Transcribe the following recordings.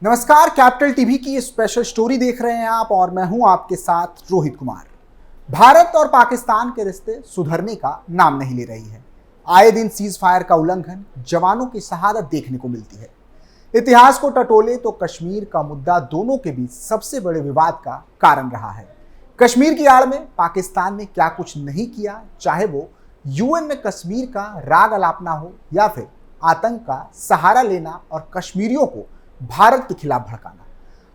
नमस्कार, capital TV की special story देख रहे हैं आप और मैं हूं आपके साथ रोहित कुमार। भारत और पाकिस्तान के रिश्ते सुधरने का नाम नहीं ले रही है। आए दिन सीज फायर का उल्लंघन, जवानों की शहादत देखने को मिलती है। इतिहास को टटोले तो कश्मीर का मुद्दा दोनों के बीच सबसे बड़े विवाद का कारण रहा है। कश्मीर की आड़ में पाकिस्तान ने क्या कुछ नहीं किया, चाहे वो यूएन में कश्मीर का राग अलापना हो या फिर आतंक का सहारा लेना और कश्मीरियों को भारत के खिलाफ भड़काना।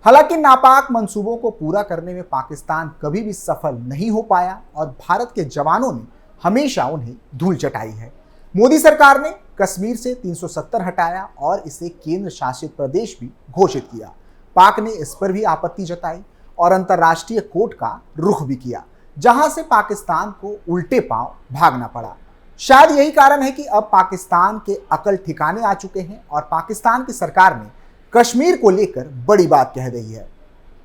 हालांकि नापाक मंसूबों को पूरा करने में पाकिस्तान कभी भी सफल नहीं हो पाया और भारत के जवानों ने हमेशा उन्हें धूल चटाई है। मोदी सरकार ने कश्मीर से 370 हटाया और इसे केंद्र शासित प्रदेश भी घोषित किया। पाक ने इस पर भी आपत्ति जताई और अंतर्राष्ट्रीय कोर्ट का रुख भी किया, जहां से पाकिस्तान को उल्टे पांव भागना पड़ा। शायद यही कारण है कि अब पाकिस्तान के अकल ठिकाने आ चुके हैं और पाकिस्तान की सरकार ने कश्मीर को लेकर बड़ी बात कह रही है।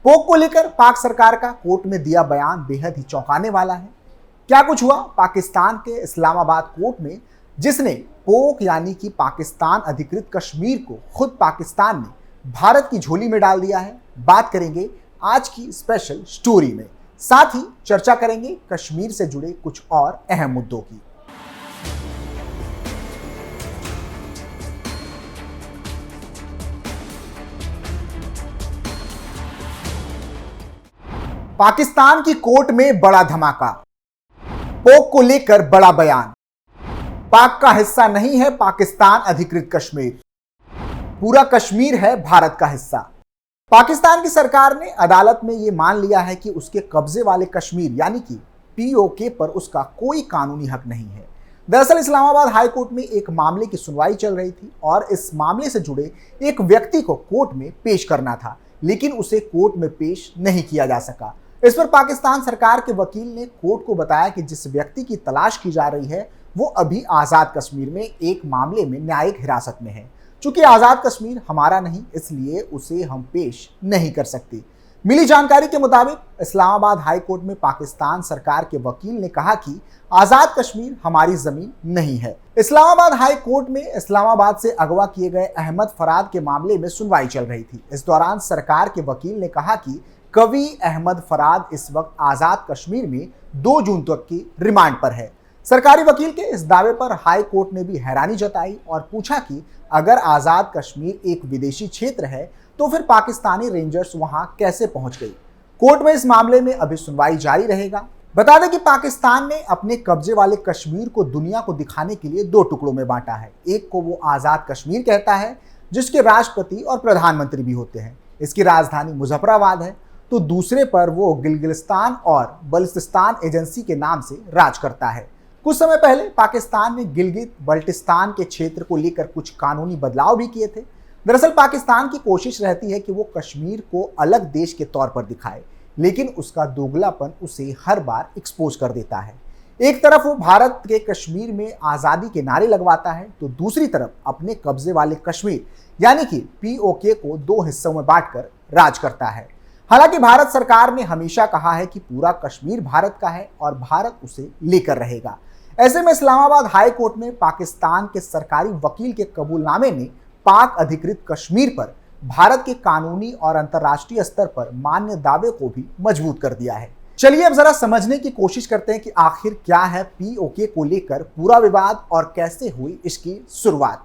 पोक को लेकर पाक सरकार का कोर्ट में दिया बयान बेहद ही चौंकाने वाला है। क्या कुछ हुआ पाकिस्तान के इस्लामाबाद कोर्ट में, जिसने पोक यानी कि पाकिस्तान अधिकृत कश्मीर को खुद पाकिस्तान ने भारत की झोली में डाल दिया है। बात करेंगे आज की स्पेशल स्टोरी में, साथ ही चर्चा करेंगे कश्मीर से जुड़े कुछ और अहम मुद्दों की। पाकिस्तान की कोर्ट में बड़ा धमाका, पोक को लेकर बड़ा बयान। पाक का हिस्सा नहीं है पाकिस्तान अधिकृत कश्मीर, पूरा कश्मीर है भारत का हिस्सा। पाकिस्तान की सरकार ने अदालत में यह मान लिया है कि उसके कब्जे वाले कश्मीर यानी कि पीओके पर उसका कोई कानूनी हक नहीं है। दरअसल इस्लामाबाद हाई कोर्ट में एक मामले की सुनवाई चल रही थी और इस मामले से जुड़े एक व्यक्ति को कोर्ट में पेश करना था, लेकिन उसे कोर्ट में पेश नहीं किया जा सका। इस पर पाकिस्तान सरकार के वकील ने कोर्ट को बताया कि जिस व्यक्ति की तलाश की जा रही है वो अभी आज़ाद कश्मीर में एक मामले में न्यायिक हिरासत में है। चूंकि आज़ाद कश्मीर हमारा नहीं, इसलिए उसे हम पेश नहीं कर सकते। मिली जानकारी के मुताबिक इस्लामाबाद हाई कोर्ट में पाकिस्तान सरकार के वकील ने कहा कि आज़ाद कश्मीर हमारी जमीन नहीं है। इस्लामाबाद हाई कोर्ट में इस्लामाबाद से अगवा किए गए अहमद फराद के मामले में सुनवाई चल रही थी। इस दौरान सरकार के वकील ने कहा कि कवि अहमद फराद इस वक्त आज़ाद कश्मीर में 2 जून तक की रिमांड पर है। सरकारी वकील के इस दावे पर हाई कोर्ट ने भी हैरानी जताई और पूछा कि अगर आज़ाद कश्मीर एक विदेशी क्षेत्र है तो फिर पाकिस्तानी रेंजर्स वहां कैसे पहुंच गई। कोर्ट में इस मामले में अभी सुनवाई जारी रहेगा। बता दें कि पाकिस्तान ने अपने कब्जे वाले कश्मीर को दुनिया को दिखाने के लिए 2 टुकड़ों में बांटा है। एक को वो आज़ाद कश्मीर कहता है, जिसके राष्ट्रपति और प्रधानमंत्री भी होते हैं। इसकी राजधानी मुजफ्फराबाद है। तो दूसरे पर वो गिलगिस्तान और बल्टिस्तान एजेंसी के नाम से राज करता है। कुछ समय पहले पाकिस्तान ने गिलगित बल्टिस्तान के क्षेत्र को लेकर कुछ कानूनी बदलाव भी किए थे। दरअसल पाकिस्तान की कोशिश रहती है कि वो कश्मीर को अलग देश के तौर पर दिखाए, लेकिन उसका दोगलापन उसे हर बार एक्सपोज कर देता है। एक तरफ वो भारत के कश्मीर में आज़ादी के नारे लगवाता है, तो दूसरी तरफ अपने कब्जे वाले कश्मीर यानी कि पीओके को 2 हिस्सों में बांटकर राज करता है। हालांकि भारत सरकार ने हमेशा कहा है कि पूरा कश्मीर भारत का है और भारत उसे लेकर रहेगा। ऐसे में इस्लामाबाद हाई कोर्ट में पाकिस्तान के सरकारी वकील के कबूलनामे ने पाक अधिकृत कश्मीर पर भारत के कानूनी और अंतर्राष्ट्रीय स्तर पर मान्य दावे को भी मजबूत कर दिया है। चलिए अब जरा समझने की कोशिश करते हैं कि आखिर क्या है पीओके को लेकर पूरा विवाद और कैसे हुई इसकी शुरुआत।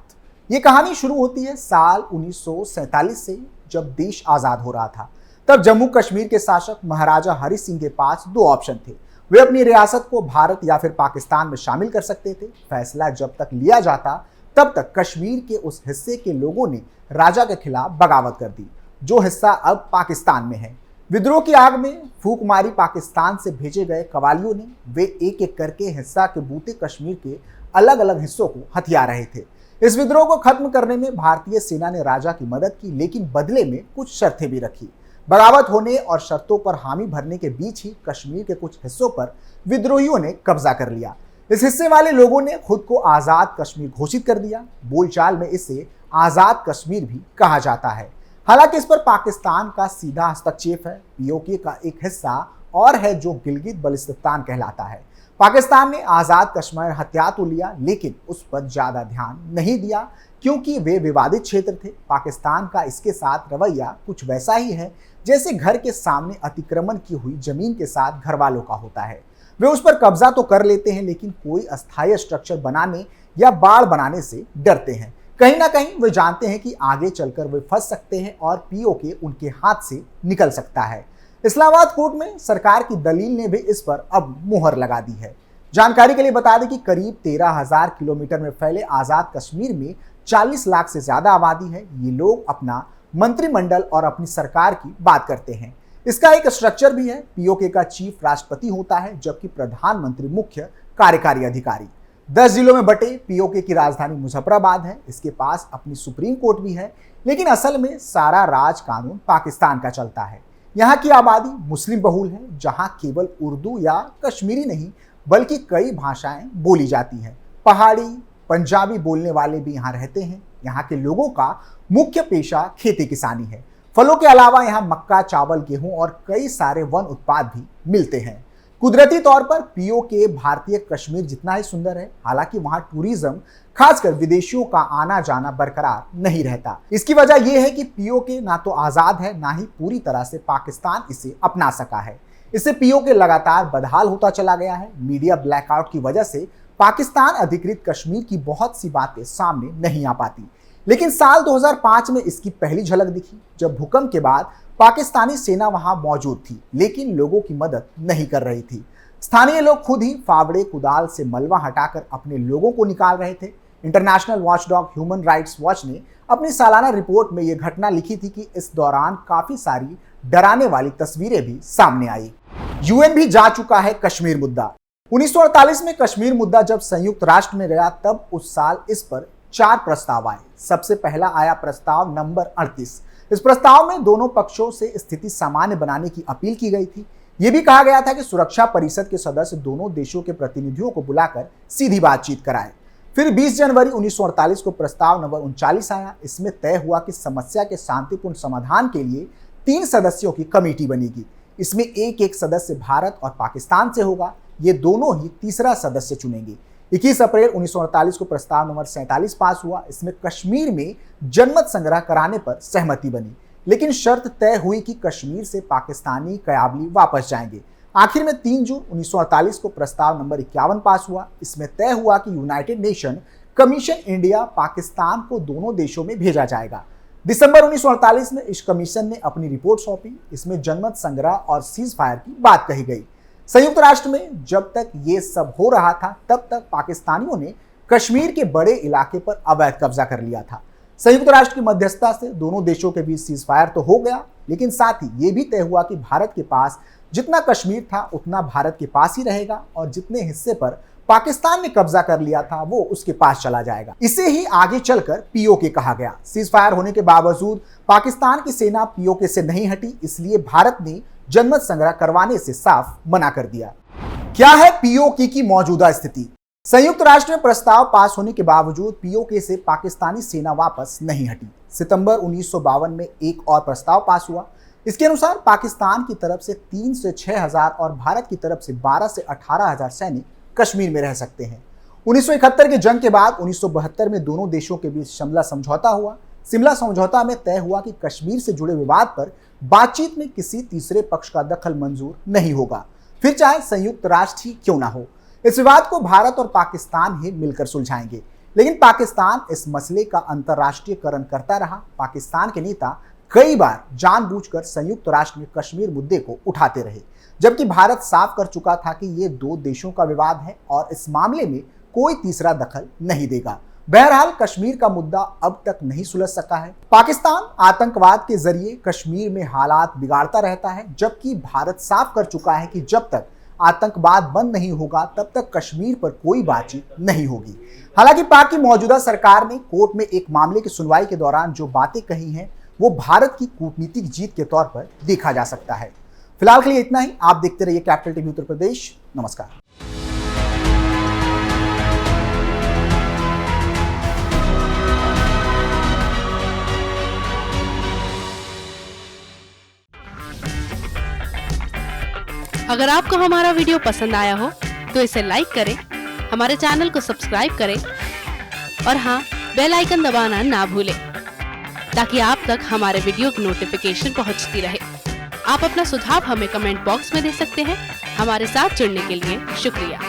ये कहानी शुरू होती है साल 1947 से, जब देश आजाद हो रहा था। तब जम्मू कश्मीर के शासक महाराजा हरि सिंह के पास 2 ऑप्शन थे। वे अपनी रियासत को भारत या फिर पाकिस्तान में शामिल कर सकते थे। फैसला जब तक लिया जाता तब तक कश्मीर के उस हिस्से के लोगों ने राजा के खिलाफ बगावत कर दी, जो हिस्सा अब पाकिस्तान में है। विद्रोह की आग में फूंक मारी पाकिस्तान से भेजे गए कवालियों ने वे एक एक करके हिस्सा के बूते कश्मीर के अलग अलग हिस्सों को हथिया रहे थे। इस विद्रोह को खत्म करने में भारतीय सेना ने राजा की मदद की, लेकिन बदले में कुछ शर्तें भी रखी। बगावत होने और शर्तों पर हामी भरने के बीच ही कश्मीर के कुछ हिस्सों पर विद्रोहियों ने कब्जा कर लिया। इस हिस्से वाले लोगों ने खुद को आज़ाद कश्मीर घोषित कर दिया। बोलचाल में इसे आज़ाद कश्मीर भी कहा जाता है। हालांकि इस पर पाकिस्तान का सीधा हस्तक्षेप है। पीओके का एक हिस्सा और है जो गिलगित बल्तिस्तान कहलाता है। पाकिस्तान ने आज़ाद कश्मीर हत्या तो लिया, लेकिन उस पर ज़्यादा ध्यान नहीं दिया क्योंकि वे विवादित क्षेत्र थे। पाकिस्तान का इसके साथ रवैया कुछ वैसा ही है जैसे घर के सामने अतिक्रमण की हुई जमीन के साथ घर वालों का होता है। वे उस पर कब्जा तो कर लेते हैं, लेकिन कोई अस्थायी स्ट्रक्चर बनाने या बाड़ बनाने से डरते हैं। कहीं ना कहीं वे जानते हैं कि आगे चलकर वे फंस सकते हैं और पीओके उनके हाथ से निकल सकता है। इस्लामाबाद कोर्ट में सरकार की दलील ने भी इस पर अब मुहर लगा दी है। जानकारी के लिए बता दें कि करीब 13,000 किलोमीटर में फैले आजाद कश्मीर में 40 लाख से ज्यादा आबादी है। ये लोग अपना मंत्रिमंडल और अपनी सरकार की बात करते हैं। इसका एक स्ट्रक्चर भी है। पीओके का चीफ राष्ट्रपति होता है, जबकि प्रधानमंत्री मुख्य कार्यकारी अधिकारी। 10 जिलों में बटे पीओके की राजधानी मुजफ्फराबाद है। इसके पास अपनी सुप्रीम कोर्ट भी है, लेकिन असल में सारा राज कानून पाकिस्तान का चलता है। यहाँ की आबादी मुस्लिम बहुल है, जहाँ केवल उर्दू या कश्मीरी नहीं बल्कि कई भाषाएं बोली जाती हैं। पहाड़ी, पंजाबी बोलने वाले भी यहाँ रहते हैं। यहाँ के लोगों का मुख्य पेशा खेती किसानी है। फलों के अलावा यहाँ मक्का, चावल, गेहूं और कई सारे वन उत्पाद भी मिलते हैं। कुदरती तौर पर पीओके भारतीय कश्मीर जितना ही सुंदर है। हालांकि वहां टूरिज्म, खासकर विदेशियों का आना जाना बरकरार नहीं रहता। इसकी वजह यह है कि पीओके ना तो आजाद है, ना ही पूरी तरह से पाकिस्तान इसे अपना सका है। इससे पीओके लगातार बदहाल होता चला गया है। मीडिया ब्लैकआउट की वजह से पाकिस्तान अधिकृत कश्मीर की बहुत सी बातें सामने नहीं आ पाती। लेकिन साल 2005 में इसकी पहली झलक दिखी, जब भूकंप के बाद पाकिस्तानी सेना वहां मौजूद थी, लेकिन लोगों की मदद नहीं कर रही थी। स्थानीय लोग खुद ही फावड़े कुदाल से मलबा हटाकर अपने लोगों को निकाल रहे थे। International watchdog human rights watch ने अपनी सालाना रिपोर्ट में यह घटना लिखी थी कि इस दौरान काफी सारी डराने वाली तस्वीरें भी सामने आई। यूएन भी जा चुका है कश्मीर मुद्दा। 1948 में कश्मीर मुद्दा जब संयुक्त राष्ट्र में गया, तब उस साल इस पर 4 प्रस्ताव आए। सबसे पहला आया प्रस्ताव नंबर 38। इस प्रस्ताव में दोनों पक्षों से स्थिति सामान्य बनाने की अपील की गई थी। यह भी कहा गया था कि सुरक्षा परिषद के सदस्य दोनों देशों के प्रतिनिधियों को बुलाकर सीधी बातचीत कराएं। फिर 20 जनवरी 1948 को प्रस्ताव नंबर 39 आया। इसमें तय हुआ कि समस्या के शांतिपूर्ण समाधान के लिए 3 सदस्यों की कमेटी बनेगी। इसमें एक सदस्य भारत और पाकिस्तान से होगा। ये दोनों ही तीसरा सदस्य चुनेंगे। 21 अप्रैल 1948 को प्रस्ताव नंबर 47 पास हुआ। इसमें कश्मीर में जनमत संग्रह कराने पर सहमति बनी, लेकिन शर्त तय हुई कि कश्मीर से पाकिस्तानी कयाबली वापस जाएंगे। आखिर में 3 जून 1948 को प्रस्ताव नंबर 51 पास हुआ। इसमें तय हुआ कि United nation commission India Pakistan को दोनों देशों में भेजा जाएगा। दिसंबर 1948 में इस कमीशन ने अपनी रिपोर्ट सौंपी। इसमें जनमत संग्रह और सीज फायर की बात कही गई। संयुक्त राष्ट्र में जब तक ये सब हो रहा था, तब तक पाकिस्तानियों ने कश्मीर के बड़े इलाके पर अवैध कब्जा कर लिया था। संयुक्त राष्ट्र की मध्यस्थता से दोनों देशों के बीच सीज फायर तो हो गया, लेकिन साथ ही ये भी तय हुआ कि भारत के पास जितना कश्मीर था उतना भारत के पास ही रहेगा और जितने हिस्से पर पाकिस्तान ने कब्जा कर लिया था वो उसके पास चला जाएगा। इसे ही आगे चलकर पीओके कहा गया। सीज फायर होने के बावजूद पाकिस्तान की सेना पीओके से नहीं हटी, इसलिए भारत ने जनमत संग्रह करवाने से साफ मना कर दिया। क्या है पीओके की मौजूदा स्थिति? संयुक्त राष्ट्र में प्रस्ताव पास होने के बावजूद पीओके से पाकिस्तानी सेना वापस नहीं हटी। सितंबर 1952 में एक और प्रस्ताव पास हुआ। इसके अनुसार पाकिस्तान की तरफ से 3 से 6,000 और भारत की तरफ से 12 से 18,000 सैनिक कश्मीर में रह सकते हैं। 1971 के जंग के बाद 1972 में दोनों देशों के बीच शिमला समझौता हुआ। शिमला समझौता में तय हुआ कि कश्मीर से जुड़े विवाद पर बातचीत में किसी तीसरे पक्ष का दखल मंजूर नहीं होगा, फिर चाहे संयुक्त राष्ट्र ही क्यों ना हो। इस विवाद को भारत और पाकिस्तान ही मिलकर सुलझाएंगे। लेकिन पाकिस्तान इस मसले का अंतर्राष्ट्रीयकरण करता रहा। पाकिस्तान के नेता कई बार जानबूझकर संयुक्त राष्ट्र में कश्मीर मुद्दे को उठाते रहे, जबकि भारत साफ कर चुका था कि ये 2 देशों का विवाद है और इस मामले में कोई तीसरा दखल नहीं देगा। बहरहाल कश्मीर का मुद्दा अब तक नहीं सुलझ सका है। पाकिस्तान आतंकवाद के जरिए कश्मीर में हालात बिगाड़ता रहता है, जबकि भारत साफ कर चुका है कि जब तक आतंकवाद बंद नहीं होगा तब तक कश्मीर पर कोई बातचीत नहीं होगी। हालांकि पाक की मौजूदा सरकार ने कोर्ट में एक मामले की सुनवाई के दौरान जो बातें कही हैं वो भारत की कूटनीतिक जीत के तौर पर देखा जा सकता है। फिलहाल के लिए इतना ही। आप देखते रहिए कैपिटल टीवी उत्तर प्रदेश। नमस्कार। अगर आपको हमारा वीडियो पसंद आया हो तो इसे लाइक करें, हमारे चैनल को सब्सक्राइब करें और हाँ, बेल आइकन दबाना ना भूलें ताकि आप तक हमारे वीडियो की नोटिफिकेशन पहुंचती रहे। आप अपना सुझाव हमें कमेंट बॉक्स में दे सकते हैं। हमारे साथ जुड़ने के लिए शुक्रिया।